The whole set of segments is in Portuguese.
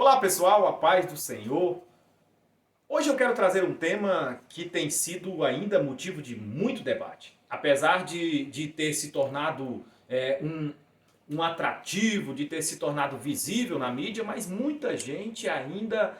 Olá pessoal, a paz do Senhor. Hoje eu quero trazer um tema que tem sido ainda motivo de muito debate. Apesar de ter se tornado um atrativo, de ter se tornado visível na mídia, mas muita gente ainda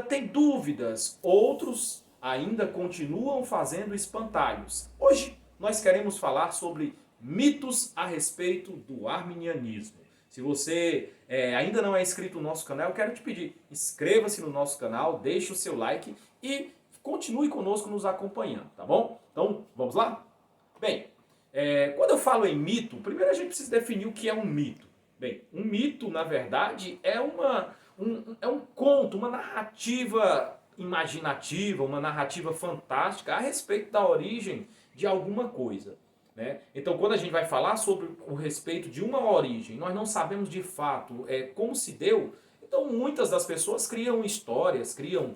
tem dúvidas. Outros ainda continuam fazendo espantalhos. Hoje nós queremos falar sobre mitos a respeito do arminianismo. Se você ainda não é inscrito no nosso canal, eu quero te pedir, inscreva-se no nosso canal, deixe o seu like e continue conosco nos acompanhando, tá bom? Então, vamos lá? Bem, quando eu falo em mito, primeiro a gente precisa definir o que é um mito. Bem, um mito, na verdade, é um conto, uma narrativa imaginativa, uma narrativa fantástica a respeito da origem de alguma coisa. Né? Então, quando a gente vai falar sobre o respeito de uma origem, nós não sabemos de fato como se deu. Então, muitas das pessoas criam histórias, criam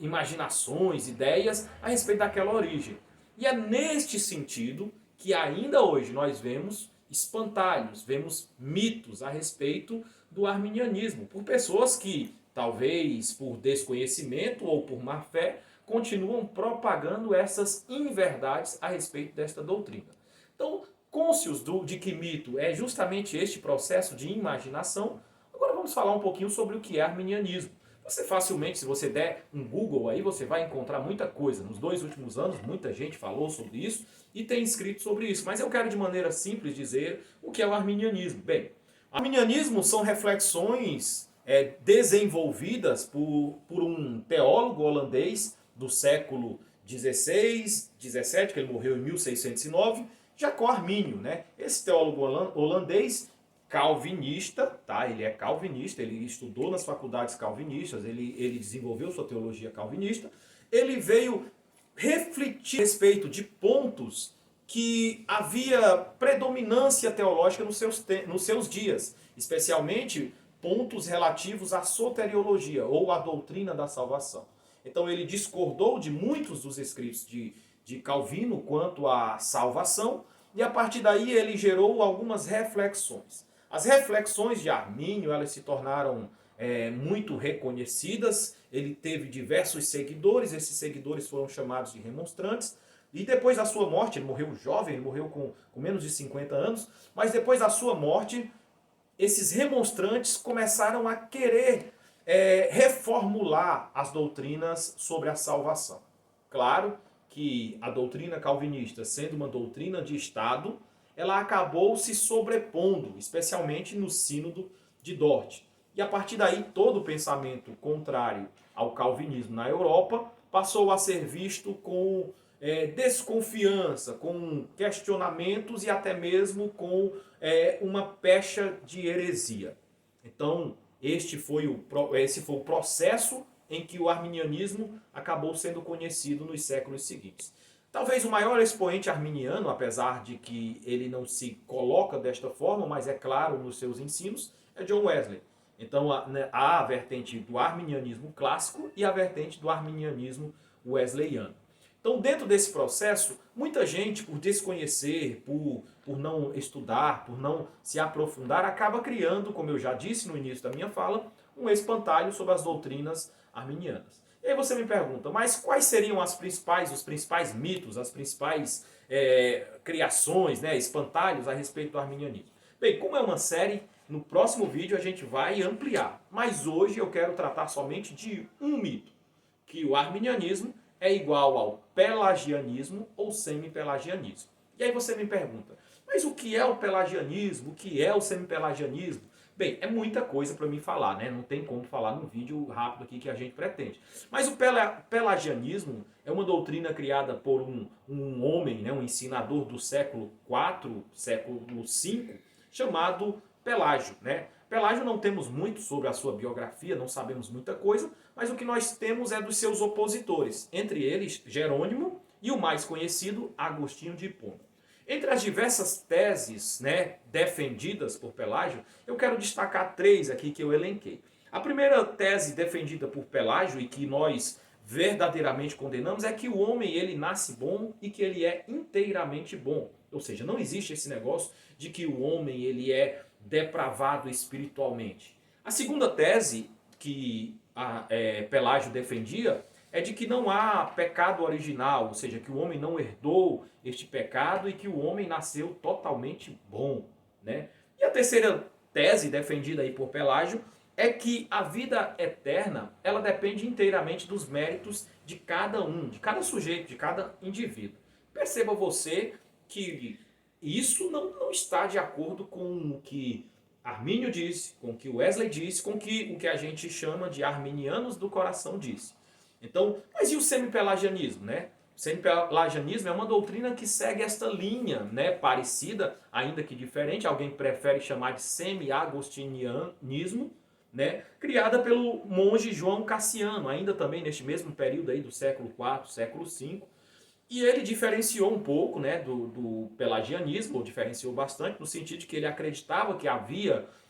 imaginações, ideias a respeito daquela origem. E é neste sentido que ainda hoje nós vemos espantalhos, vemos mitos a respeito do arminianismo, por pessoas que, talvez por desconhecimento ou por má fé, continuam propagando essas inverdades a respeito desta doutrina. Então, cônscios de que mito é justamente este processo de imaginação, agora vamos falar um pouquinho sobre o que é arminianismo. Você facilmente, se você der um Google aí, você vai encontrar muita coisa. Nos 2 últimos anos, muita gente falou sobre isso e tem escrito sobre isso. Mas eu quero de maneira simples dizer o que é o arminianismo. Bem, o arminianismo são reflexões desenvolvidas por um teólogo holandês do século XVI, XVII, que ele morreu em 1609, Jacó Arminio, né? Esse teólogo holandês calvinista, tá? Ele é calvinista, ele estudou nas faculdades calvinistas, ele desenvolveu sua teologia calvinista, ele veio refletir a respeito de pontos que havia predominância teológica nos seus dias, especialmente pontos relativos à soteriologia, ou à doutrina da salvação. Então ele discordou de muitos dos escritos de Calvino quanto à salvação, e a partir daí ele gerou algumas reflexões. As reflexões de Armínio, elas se tornaram muito reconhecidas, ele teve diversos seguidores, esses seguidores foram chamados de remonstrantes, e depois da sua morte, ele morreu jovem, ele morreu com menos de 50 anos, mas depois da sua morte, esses remonstrantes começaram a querer reformular as doutrinas sobre a salvação. Claro que a doutrina calvinista, sendo uma doutrina de Estado, ela acabou se sobrepondo, especialmente no sínodo de Dort. E a partir daí, todo o pensamento contrário ao calvinismo na Europa passou a ser visto com desconfiança, com questionamentos e até mesmo com uma pecha de heresia. Então, esse foi o processo em que o arminianismo acabou sendo conhecido nos séculos seguintes. Talvez o maior expoente arminiano, apesar de que ele não se coloca desta forma, mas é claro nos seus ensinos, é John Wesley. Então há a vertente do arminianismo clássico e a vertente do arminianismo wesleyano. Então, dentro desse processo, muita gente, por desconhecer, por não estudar, por não se aprofundar, acaba criando, como eu já disse no início da minha fala, um espantalho sobre as doutrinas arminianas. E aí você me pergunta, mas quais seriam os principais mitos, as principais criações, né, espantalhos a respeito do arminianismo? Bem, como é uma série, no próximo vídeo a gente vai ampliar. Mas hoje eu quero tratar somente de um mito, que o arminianismo é igual ao pelagianismo ou semi-pelagianismo. E aí você me pergunta, mas o que é o pelagianismo? O que é o semi-pelagianismo? Bem, é muita coisa para mim falar, né? Não tem como falar num vídeo rápido aqui que a gente pretende. Mas o pelagianismo é uma doutrina criada por um homem, né? Um ensinador do século IV, século V, chamado Pelágio, né? Pelágio não temos muito sobre a sua biografia, não sabemos muita coisa, mas o que nós temos é dos seus opositores, entre eles Jerônimo e o mais conhecido Agostinho de Hipona. Entre as diversas teses, né, defendidas por Pelágio, eu quero destacar 3 aqui que eu elenquei. A primeira tese defendida por Pelágio e que nós verdadeiramente condenamos é que o homem ele nasce bom e que ele é inteiramente bom. Ou seja, não existe esse negócio de que o homem ele é depravado espiritualmente. A segunda tese que Pelágio defendia é de que não há pecado original, ou seja, que o homem não herdou este pecado e que o homem nasceu totalmente bom, né? E a terceira tese defendida aí por Pelágio é que a vida eterna, ela depende inteiramente dos méritos de cada um, de cada sujeito, de cada indivíduo. Perceba você que isso não está de acordo com o que Armínio disse, com o que Wesley disse, com o que a gente chama de arminianos do coração disse. Então, mas e o semi-pelagianismo, né? O semi-pelagianismo é uma doutrina que segue esta linha, né, parecida, ainda que diferente, alguém prefere chamar de semi-agostinianismo, né, criada pelo monge João Cassiano, ainda também neste mesmo período aí do século IV, século V. E ele diferenciou um pouco, né, do pelagianismo, ou diferenciou bastante, no sentido de que ele acreditava que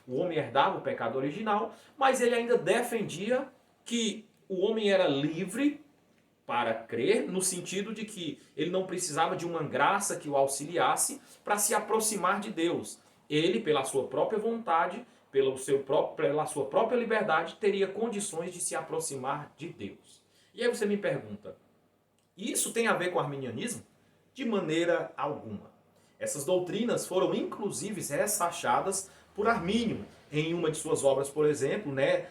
o homem herdava o pecado original, mas ele ainda defendia que o homem era livre para crer, no sentido de que ele não precisava de uma graça que o auxiliasse para se aproximar de Deus. Ele, pela sua própria vontade, pela sua própria liberdade, teria condições de se aproximar de Deus. E aí você me pergunta, isso tem a ver com o arminianismo? De maneira alguma. Essas doutrinas foram inclusive ressachadas por Armínio em uma de suas obras, por exemplo, né,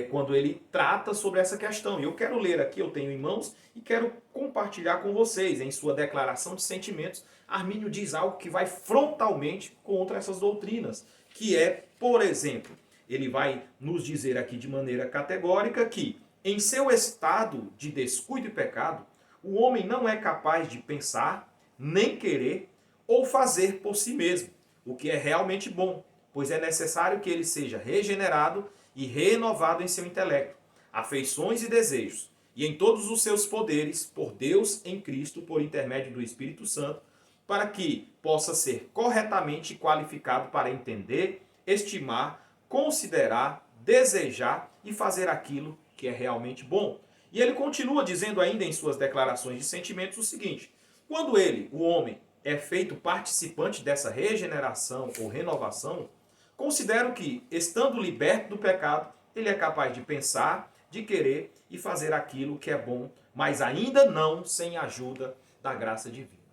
quando ele trata sobre essa questão. E eu quero ler aqui, eu tenho em mãos, e quero compartilhar com vocês. Em sua declaração de sentimentos, Armínio diz algo que vai frontalmente contra essas doutrinas, que é, por exemplo, ele vai nos dizer aqui de maneira categórica que, em seu estado de descuido e pecado, o homem não é capaz de pensar, nem querer ou fazer por si mesmo, o que é realmente bom, pois é necessário que ele seja regenerado e renovado em seu intelecto, afeições e desejos, e em todos os seus poderes, por Deus em Cristo, por intermédio do Espírito Santo, para que possa ser corretamente qualificado para entender, estimar, considerar, desejar e fazer aquilo que é realmente bom. E ele continua dizendo ainda em suas declarações de sentimentos o seguinte: quando ele, o homem, é feito participante dessa regeneração ou renovação, considero que, estando liberto do pecado, ele é capaz de pensar, de querer e fazer aquilo que é bom, mas ainda não sem a ajuda da graça divina.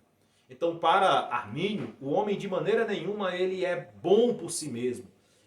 Então, para Armínio, o homem de maneira nenhuma ele é bom por si mesmo.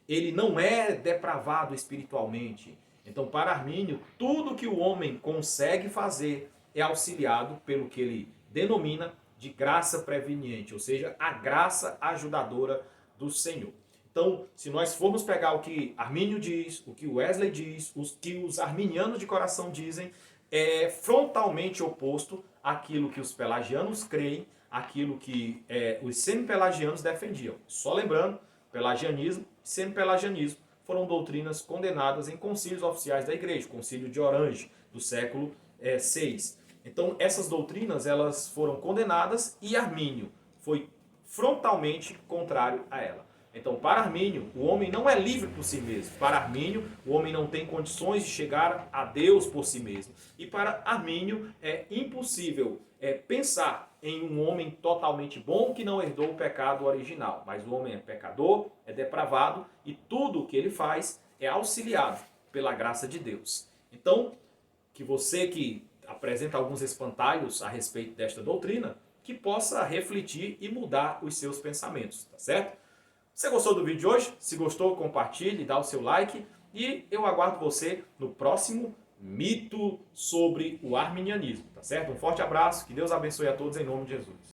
Ele não é depravado espiritualmente. Então, para Armínio, tudo que o homem consegue fazer é auxiliado pelo que ele denomina de graça preveniente, ou seja, a graça ajudadora do Senhor. Então, se nós formos pegar o que Armínio diz, o que Wesley diz, o que os arminianos de coração dizem, é frontalmente oposto àquilo que os pelagianos creem, àquilo que os semi-pelagianos defendiam. Só lembrando, pelagianismo e semi-pelagianismo foram doutrinas condenadas em concílios oficiais da igreja, o concílio de Orange, do século VI. Então, essas doutrinas elas foram condenadas e Armínio foi frontalmente contrário a ela. Então, para Armínio, o homem não é livre por si mesmo. Para Armínio, o homem não tem condições de chegar a Deus por si mesmo. E para Armínio, é impossível pensar em um homem totalmente bom que não herdou o pecado original. Mas o homem é pecador, é depravado e tudo o que ele faz é auxiliado pela graça de Deus. Então, que você que apresenta alguns espantalhos a respeito desta doutrina, que possa refletir e mudar os seus pensamentos, tá certo? Você gostou do vídeo de hoje? Se gostou, compartilhe, dá o seu like e eu aguardo você no próximo mito sobre o arminianismo, tá certo? Um forte abraço, que Deus abençoe a todos em nome de Jesus.